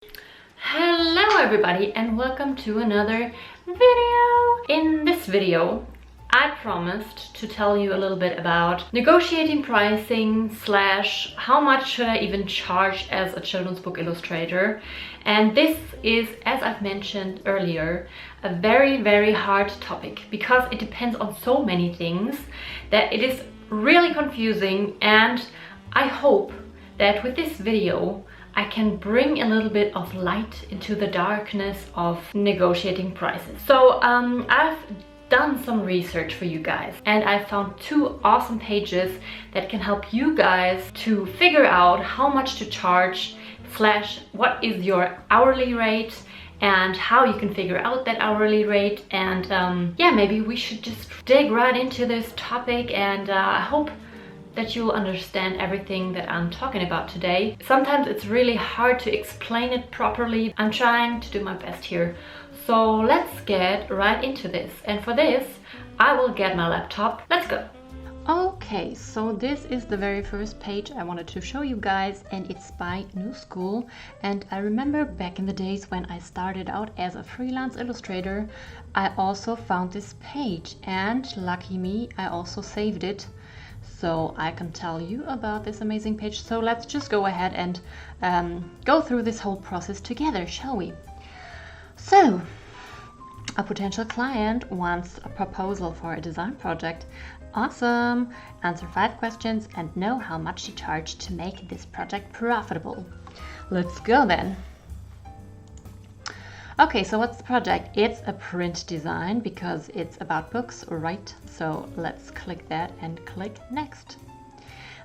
Hello everybody and welcome to another video. In this video I promised to tell you a little bit about negotiating pricing / how much should I even charge as a children's book illustrator. And this is, as I've mentioned earlier, a very hard topic because it depends on so many things that it is really confusing, and I hope that with this video I can bring a little bit of light into the darkness of negotiating prices. So I've done some research for you guys and I found 2 awesome pages that can help you guys to figure out how much to charge / what is your hourly rate and how you can figure out that hourly rate. And yeah, maybe we should just dig right into this topic, and I hope that you'll understand everything that I'm talking about today. Sometimes it's really hard to explain it properly. I'm trying to do my best here. So let's get right into this. And for this, I will get my laptop. Let's go. Okay, so this is the very first page I wanted to show you guys, and it's by New School. And I remember back in the days when I started out as a freelance illustrator, I also found this page, and lucky me, I also saved it, so I can tell you about this amazing page. So let's just go ahead and go through this whole process together, shall we? So, a potential client wants a proposal for a design project. Awesome! Answer 5 questions and know how much to charge to make this project profitable. Let's go then. Okay, so what's the project? It's a print design because it's about books, right? So let's click that and click next.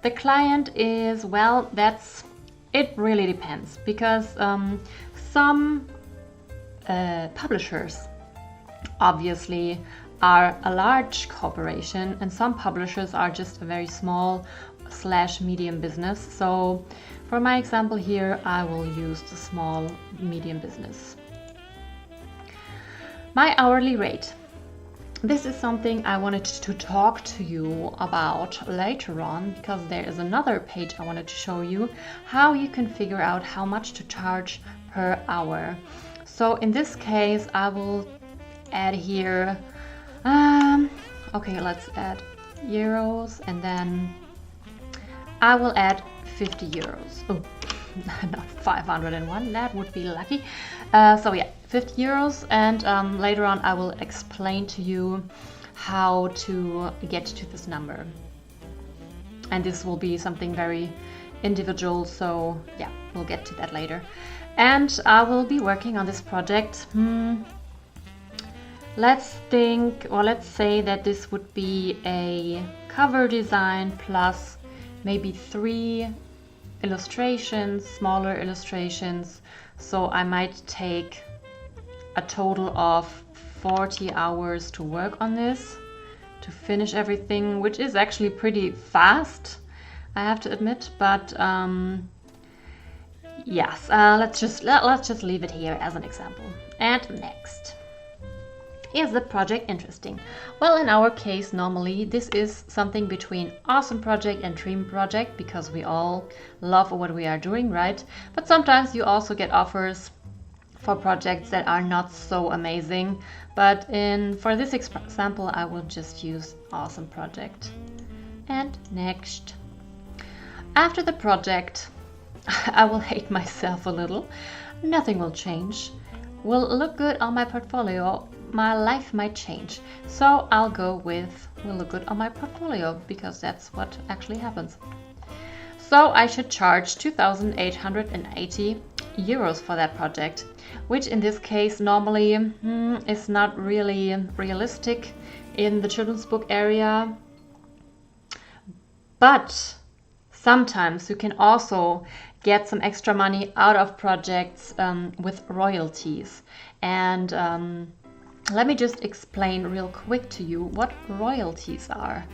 The client is, well, it really depends, because some publishers obviously are a large corporation and some publishers are just a very small / medium business. So for my example here, I will use the small medium business. My hourly rate. This is something I wanted to talk to you about later on, because there is another page I wanted to show you how you can figure out how much to charge per hour. So in this case, I will add here, okay, let's add euros, and then I will add 50 euros. Oh, not 501, that would be lucky. So yeah, 50 euros, and later on I will explain to you how to get to this number. And this will be something very individual, so yeah, we'll get to that later. And I will be working on this project. Let's say that this would be a cover design plus maybe 3 illustrations, smaller illustrations. So I might take a total of 40 hours to work on this, to finish everything, which is actually pretty fast, I have to admit. But yes, let's just leave it here as an example. And next. Is the project interesting? Well, in our case, normally this is something between awesome project and dream project, because we all love what we are doing, right? But sometimes you also get offers for projects that are not so amazing. But for this example, I will just use awesome project. And next. After the project, I will hate myself a little. Nothing will change. Will look good on my portfolio. My life might change. So I'll go with will look good on my portfolio, because that's what actually happens. So I should charge 2,880 euros for that project, which in this case normally is not really realistic in the children's book area. But sometimes you can also get some extra money out of projects with royalties. And let me just explain real quick to you what royalties are.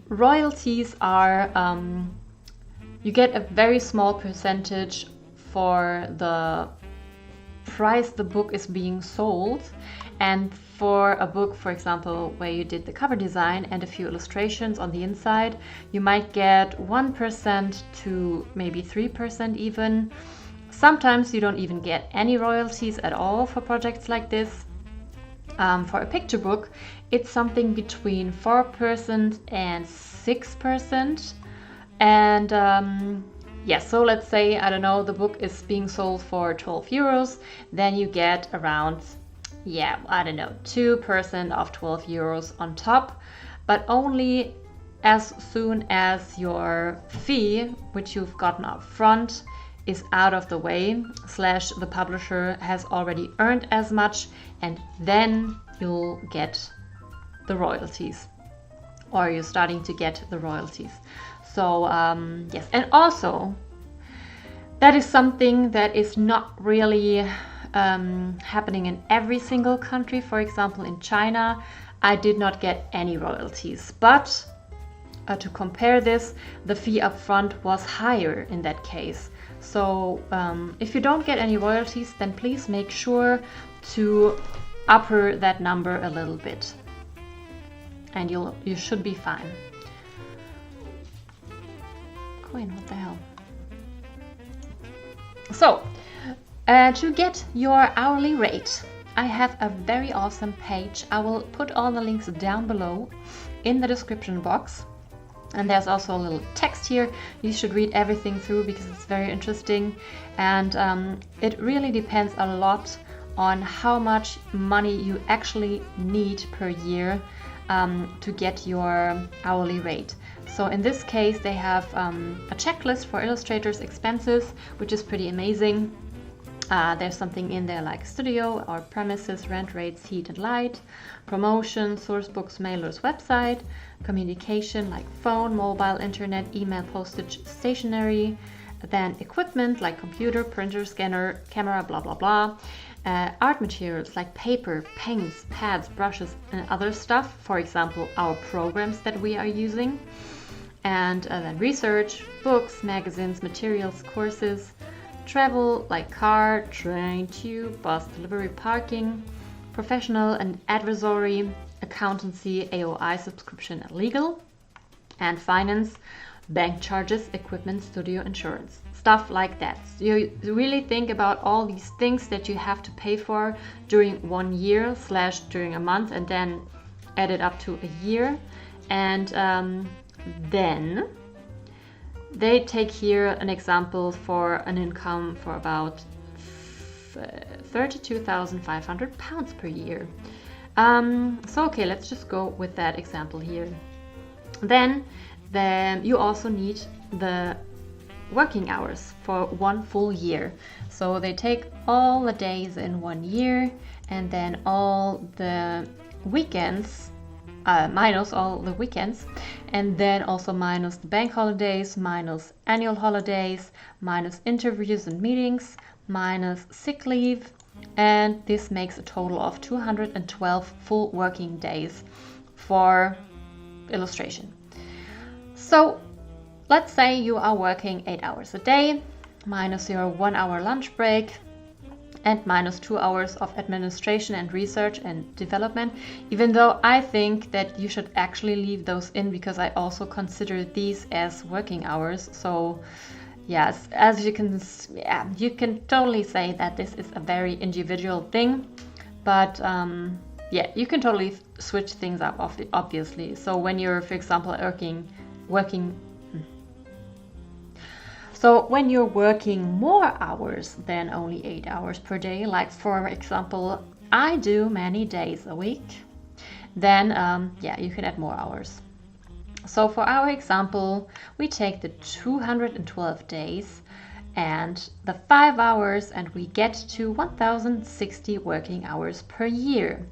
Royalties are, you get a very small percentage for the price the book is being sold. And for a book, for example, where you did the cover design and a few illustrations on the inside, you might get 1% to maybe 3% even. Sometimes you don't even get any royalties at all for projects like this. For a picture book, it's something between 4% and 6%. And yes, so let's say, I don't know, the book is being sold for 12 euros, then you get around, yeah, I don't know, 2% of 12 euros on top, but only as soon as your fee, which you've gotten up front, is out of the way, / the publisher has already earned as much, and then you'll get the royalties, or you're starting to get the royalties. So yes, and also that is something that is not really happening in every single country. For example, in China, I did not get any royalties, but to compare this, the fee up front was higher in that case. So if you don't get any royalties, then please make sure to upper that number a little bit, and you should be fine. Coin, what the hell? So to get your hourly rate, I have a very awesome page. I will put all the links down below in the description box. And there's also a little text here. You should read everything through because it's very interesting. And it really depends a lot on how much money you actually need per year to get your hourly rate. So in this case, they have a checklist for illustrators' expenses, which is pretty amazing. There's something in there like studio or premises, rent rates, heat and light, promotion, source books, mailers, website, communication like phone, mobile, internet, email, postage, stationery, then equipment like computer, printer, scanner, camera, blah, blah, blah. Art materials like paper, paints, pads, brushes, and other stuff. For example, our programs that we are using. And then research, books, magazines, materials, courses, travel like car, train, tube, bus, delivery, parking, professional and advisory, accountancy, AOI, subscription and legal, and finance, bank charges, equipment, studio, insurance, stuff like that. So you really think about all these things that you have to pay for during 1 year / during a month, and then add it up to a year. And then they take here an example for an income for about £32,500 per year. So okay, let's just go with that example here. Then you also need the working hours for 1 full year. So they take all the days in 1 year and then all the weekends, minus all the weekends, and then also minus the bank holidays, minus annual holidays, minus interviews and meetings, minus sick leave, and this makes a total of 212 full working days for illustration. So let's say you are working 8 hours a day, minus your 1 hour lunch break, and minus 2 hours of administration and research and development, even though I think that you should actually leave those in because I also consider these as working hours. So yes, as you can totally say that this is a very individual thing, but yeah, you can totally switch things up obviously. So when you're, for example, So when you're working more hours than only 8 hours per day, like for example, I do many days a week, then yeah, you can add more hours. So for our example, we take the 212 days and the 5 hours and we get to 1060 working hours per year.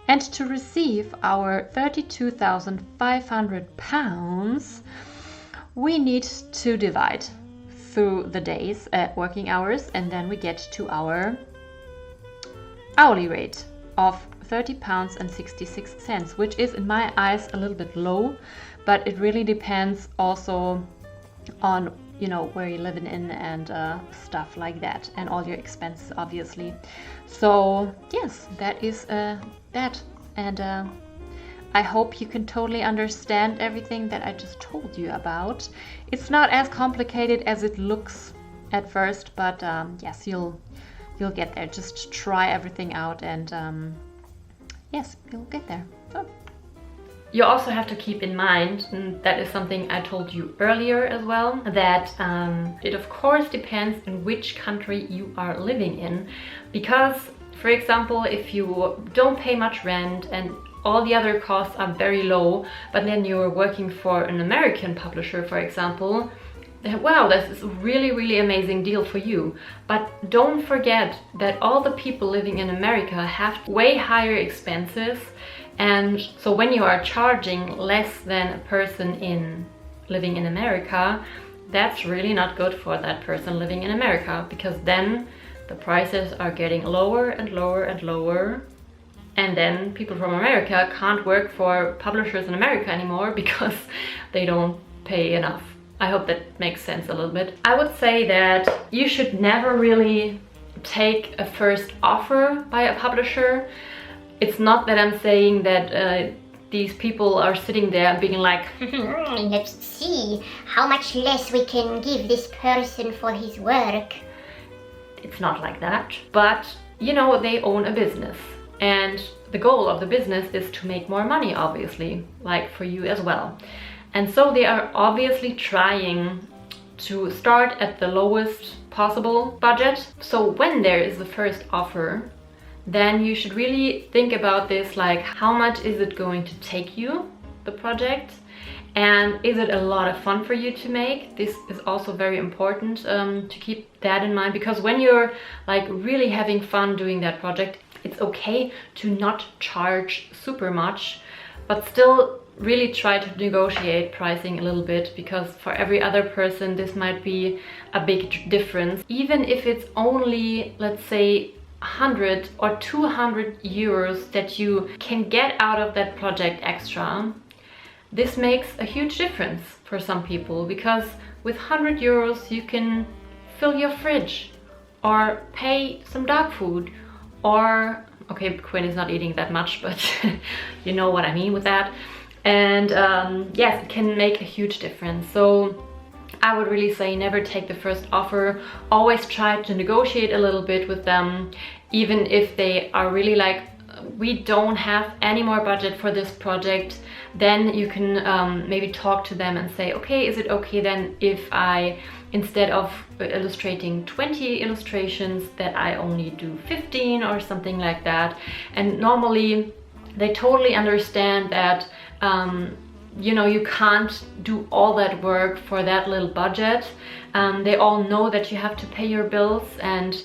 And to receive our £32,500, we need to divide through the days working hours, and then we get to our hourly rate of £30.66, which is in my eyes a little bit low, but it really depends also on, you know, where you're living in and stuff like that, and all your expenses obviously. So yes, that is that, and I hope you can totally understand everything that I just told you about. It's not as complicated as it looks at first, but yes, you'll get there. Just try everything out, and yes, you'll get there. So. You also have to keep in mind, and that is something I told you earlier as well, that it of course depends in which country you are living in, because for example, if you don't pay much rent and all the other costs are very low, but then you're working for an American publisher, for example, wow, this is a really amazing deal for you. But don't forget that all the people living in America have way higher expenses, and so when you are charging less than a person living in America, that's really not good for that person living in America, because then the prices are getting lower and lower and lower. And then people from America can't work for publishers in America anymore because they don't pay enough. I hope that makes sense a little bit. I would say that you should never really take a first offer by a publisher. It's not that I'm saying that these people are sitting there being like, let's see how much less we can give this person for his work. It's not like that. But, you know, they own a business. And the goal of the business is to make more money, obviously, like for you as well. And so they are obviously trying to start at the lowest possible budget. So when there is the first offer, then you should really think about this, like how much is it going to take you, the project? And is it a lot of fun for you to make? This is also very important to keep that in mind, because when you're like really having fun doing that project, it's okay to not charge super much, but still really try to negotiate pricing a little bit, because for every other person this might be a big difference. Even if it's only, let's say, 100 or 200 euros that you can get out of that project extra, this makes a huge difference for some people, because with 100 euros you can fill your fridge or pay some dog food, or, okay, Quinn is not eating that much, but you know what I mean with that. And yes, it can make a huge difference. So I would really say never take the first offer. Always try to negotiate a little bit with them, even if they are really like, we don't have any more budget for this project. Then you can maybe talk to them and say, okay, is it okay then if I, instead of illustrating 20 illustrations, that I only do 15 or something like that. And normally they totally understand that you know, you can't do all that work for that little budget. They all know that you have to pay your bills, and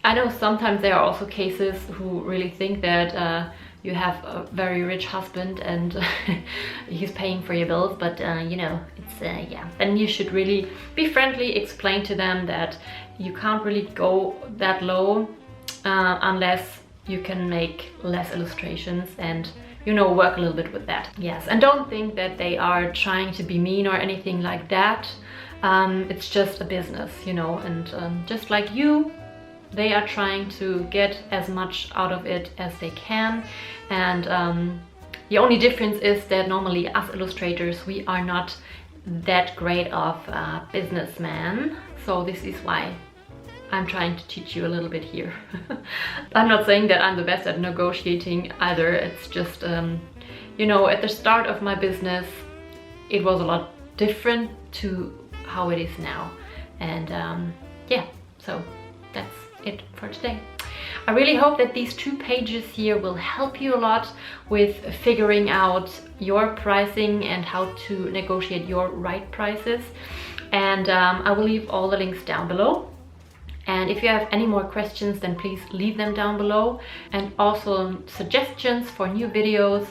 I know sometimes there are also cases who really think that you have a very rich husband and he's paying for your bills, but you know, it's yeah, then you should really be friendly, explain to them that you can't really go that low unless you can make less illustrations, and you know, work a little bit with that. Yes, and don't think that they are trying to be mean or anything like that. It's just a business, you know, and just like you, they are trying to get as much out of it as they can. And the only difference is that normally us illustrators, we are not that great of businessmen. So this is why I'm trying to teach you a little bit here. I'm not saying that I'm the best at negotiating either. It's just, you know, at the start of my business, it was a lot different to how it is now. And yeah, so that's it for today. I really hope that these 2 pages here will help you a lot with figuring out your pricing and how to negotiate your right prices. And I will leave all the links down below. And if you have any more questions, then please leave them down below, and also suggestions for new videos.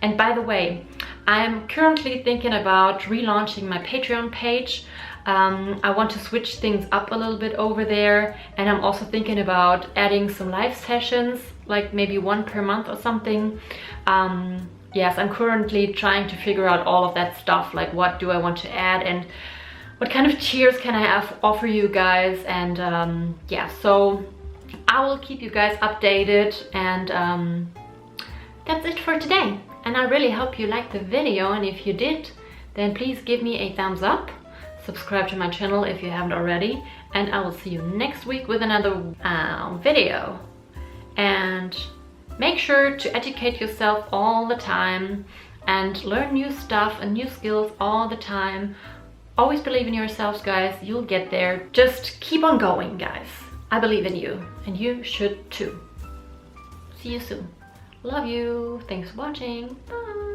And by the way, I'm currently thinking about relaunching my Patreon page. I want to switch things up a little bit over there, and I'm also thinking about adding some live sessions, like maybe 1 per month or something. Yes, I'm currently trying to figure out all of that stuff, like what do I want to add and what kind of tiers can I offer you guys. And yeah, so I will keep you guys updated, and that's it for today. And I really hope you liked the video, and if you did, then please give me a thumbs up, subscribe to my channel if you haven't already, and I will see you next week with another video. And make sure to educate yourself all the time and learn new stuff and new skills all the time. Always believe in yourselves, guys. You'll get there. Just keep on going, guys. I believe in you, and you should too. See you soon. Love you. Thanks for watching. Bye.